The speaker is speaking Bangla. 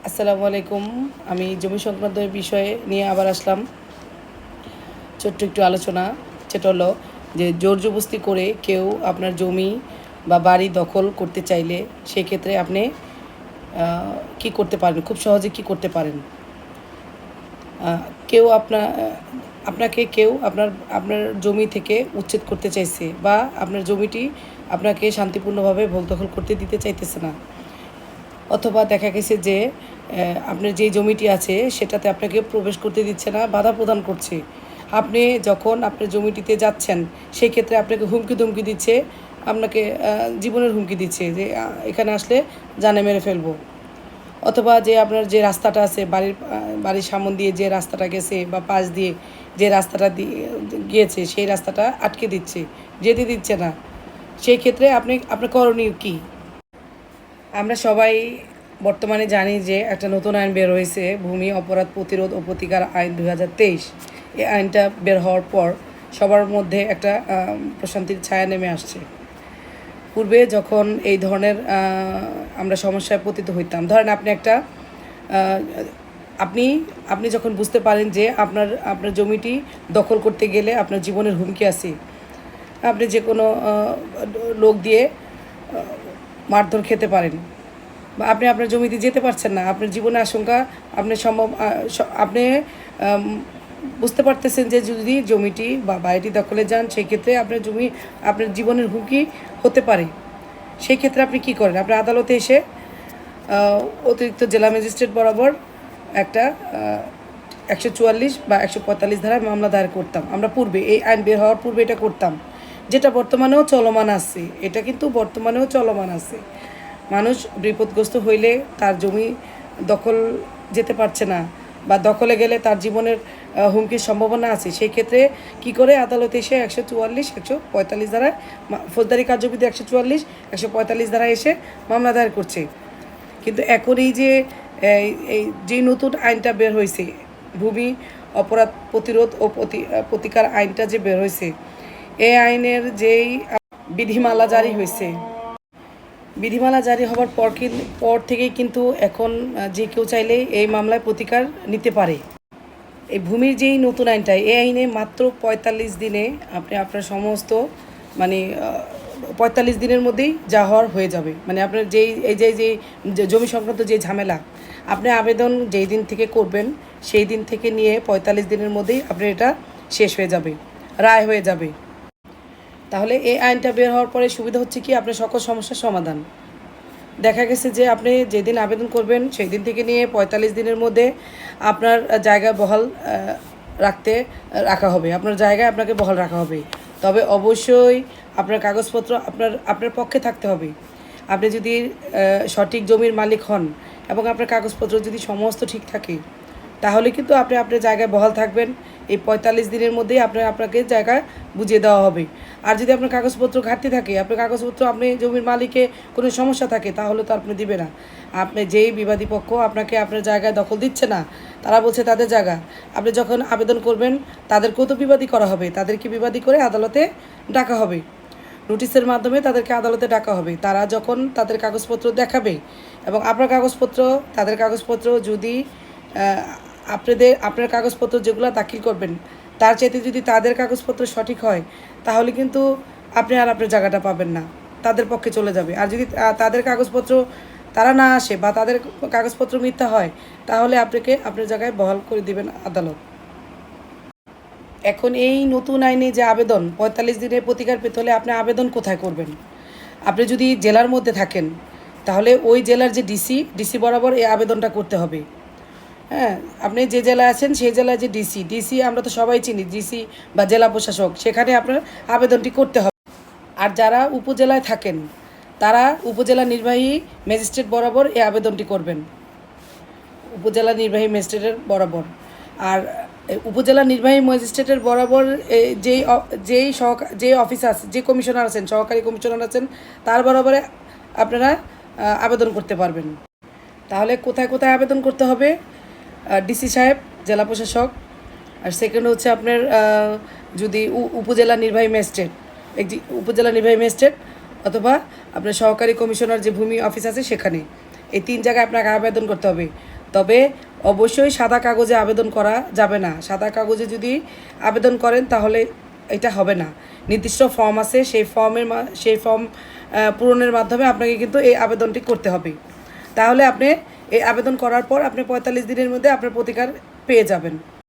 আসসালামু আলাইকুম। আমি জমি সংক্রান্ত বিষয়ে নিয়ে আবার আসলাম। ছোট্ট একটু আলোচনা, যেটা হলো যে জোর জবরদস্তি করে কেউ আপনার জমি বা বাড়ি দখল করতে চাইলে সেক্ষেত্রে আপনি কী করতে পারেন, খুব সহজে কী করতে পারেন। কেউ আপনাকে কেউ আপনার আপনার জমি থেকে উচ্ছেদ করতে চাইছে, বা আপনার জমিটি আপনাকে শান্তিপূর্ণভাবে ভোগ দখল করতে দিতে চাইতেছে না, অথবা দেখা গেছে যে আপনার যেই জমিটি আছে সেটাতে আপনাকে প্রবেশ করতে দিচ্ছে না, বাধা প্রদান করছে। আপনি যখন আপনার জমিটিতে যাচ্ছেন সেই ক্ষেত্রে আপনাকে হুমকি ধুমকি দিচ্ছে, আপনাকে জীবনের হুমকি দিচ্ছে যে এখানে আসলে জানে মেরে ফেলবো। অথবা যে আপনার যে রাস্তাটা আছে, বাড়ির সামন দিয়ে যে রাস্তাটা গেছে বা পাশ দিয়ে যে রাস্তাটা দিয়ে গিয়েছে সেই রাস্তাটা আটকে দিচ্ছে, যেতে দিচ্ছে না। সেই ক্ষেত্রে আপনার করণীয় কী? আমরা সবাই বর্তমানে জানি যে একটা নতুন আইন বের হয়েছে, ভূমি অপরাধ প্রতিরোধ ও প্রতিকার আইন 2023। এই আইনটা বের হওয়ার পর সবার মধ্যে একটা প্রশান্তির ছায়া নেমে আসছে। পূর্বে যখন এই ধরনের আমরা সমস্যায় পতিত হইতাম, ধরেন আপনি একটা আপনি আপনি যখন বুঝতে পারেন যে আপনার জমিটি দখল করতে গেলে আপনার জীবনের হুমকি আছে, আপনি যে কোনো লোক দিয়ে মারধর খেতে পারেন, বা আপনি আপনার জমিতে যেতে পারছেন না, আপনার জীবনের আশঙ্কা, আপনি আপনি বুঝতে পারতেছেন যে যদি জমিটি বা বাড়িটি দখলে যান সেক্ষেত্রে আপনার জীবনের হুমকি হতে পারে। সেই ক্ষেত্রে আপনি কী করেন? আপনি আদালতে এসে অতিরিক্ত জেলা ম্যাজিস্ট্রেট বরাবর একটা 144 বা 145 ধারায় মামলা দায়ের করতাম। আমরা পূর্বে, এই আইন বের হওয়ার পূর্বে এটা করতাম, যেটা বর্তমানেও চলমান আছে। এটা কিন্তু বর্তমানেও চলমান আছে। মানুষ বিপদগ্রস্ত হইলে তার জমি দখল যেতে পারছে না, বা দখলে গেলে তার জীবনের হুমকির সম্ভাবনা আছে, সেই ক্ষেত্রে কী করে? আদালতে এসে 144, 145 ধারায়, ফৌজদারি কার্যবিধি 144, 145 ধারায় এসে মামলা দায়ের করছে। কিন্তু এখন এই যে নতুন আইনটা বের হয়েছে, ভূমি অপরাধ প্রতিরোধ ও প্রতিকার আইনটা যে বের হয়েছে, এই আইনের যেই বিধিমালা জারি হয়েছে, বিধিমালা জারি হওয়ার পর থেকেই কিন্তু এখন যে কেউ চাইলেই এই মামলায় প্রতিকার নিতে পারে। এই ভূমির যেই নতুন আইনটা, এই আইনে মাত্র 45 দিনে আপনি আপনার সমস্ত, মানে 45 দিনের মধ্যেই যা হওয়ার হয়ে যাবে। মানে আপনার এই যে জমি সংক্রান্ত যে ঝামেলা, আপনি আবেদন যেই দিন থেকে করবেন সেই দিন থেকে নিয়ে 45 দিনের মধ্যেই আপনার এটা শেষ হয়ে যাবে, রায় হয়ে যাবে। তাহলে এই আইনটা বের হওয়ার পরে সুবিধা হচ্ছে কি, আপনার সকল সমস্যার সমাধান। দেখা গেছে যে আপনি যেদিন আবেদন করবেন সেই দিন থেকে নিয়ে 45 দিনের মধ্যে আপনার জায়গা বহাল রাখা হবে, আপনার জায়গায় আপনাকে বহাল রাখা হবে। তবে অবশ্যই আপনার কাগজপত্র আপনার পক্ষে থাকতে হবে। আপনি যদি সঠিক জমির মালিক হন এবং আপনার কাগজপত্র যদি সমস্ত ঠিক থাকে, তাহলে কিন্তু আপনি আপনার জায়গায় বহাল থাকবেন। এই 45 দিনের মধ্যেই আপনাকে জায়গায় বুঝিয়ে দেওয়া হবে। আর যদি আপনার কাগজপত্র ঘাটতি থাকে, আপনি জমির মালিকে কোনো সমস্যা থাকে, তাহলে তো আপনি দিবে না। আপনি যেই বিবাদী পক্ষ আপনাকে আপনার জায়গায় দখল দিচ্ছে না, তারা বলছে তাদের জায়গা, আপনি যখন আবেদন করবেন তাদেরকেও তো বিবাদী করা হবে, তাদেরকে বিবাদী করে আদালতে ডাকা হবে, নোটিশের মাধ্যমে তাদেরকে আদালতে ডাকা হবে। তারা যখন তাদের কাগজপত্র দেখাবে এবং তাদের কাগজপত্র যদি আপনার কাগজপত্র যেগুলো দাখিল করবেন তার চাইতে যদি তাদের কাগজপত্র সঠিক হয়, তাহলে কিন্তু আপনি আর আপনার জায়গাটা পাবেন না, তাদের পক্ষে চলে যাবে। আর যদি তাদের কাগজপত্র তারা না আসে বা তাদের কাগজপত্র মিথ্যা হয়, তাহলে আপনাকে আপনার জায়গায় বহাল করে দিবেন আদালত। এখন এই নতুন আইনে যে আবেদন, 45 দিনের প্রতিকার পেতে হলে আপনি আবেদন কোথায় করবেন? আপনি যদি জেলার মধ্যে থাকেন, তাহলে ওই জেলার যে ডিসি বরাবর এই আবেদনটা করতে হবে। হ্যাঁ, আপনি যে জেলায় আছেন সেই জেলায় যে ডিসি আমরা তো সবাই চিনি, ডিসি বা জেলা প্রশাসক, সেখানে আপনার আবেদনটি করতে হবে। আর যারা উপজেলায় থাকেন তারা উপজেলা নির্বাহী ম্যাজিস্ট্রেট বরাবর এই আবেদনটি করবেন, উপজেলা নির্বাহী ম্যাজিস্ট্রেটের বরাবর। আর উপজেলা নির্বাহী ম্যাজিস্ট্রেটের বরাবর যেই অফিস আছে, যে কমিশনার আছেন, সহকারী কমিশনার আছেন, তার বরাবরে আপনারা আবেদন করতে পারবেন। তাহলে কোথায় কোথায় আবেদন করতে হবে? ডিসি সাহেব, জেলা প্রশাসক, আর সেকেন্ড হচ্ছে আপনার যদি উপজেলা নির্বাহী ম্যাজিস্ট্রেট অথবা আপনার সহকারী কমিশনার যে ভূমি অফিস আছে সেখানে, এই 3 জায়গায় আপনাকে আবেদন করতে হবে। তবে অবশ্যই সাদা কাগজে আবেদন করা যাবে না। সাদা কাগজে যদি আবেদন করেন তাহলে এটা হবে না। নির্দিষ্ট ফর্ম আছে, সেই ফর্ম পূরণের মাধ্যমে আপনাকে কিন্তু এই আবেদনটি করতে হবে। তাহলে আপনি এই আবেদন করার পর আপনি 45 দিনের মধ্যে আপনার প্রতিকার পেয়ে যাবেন।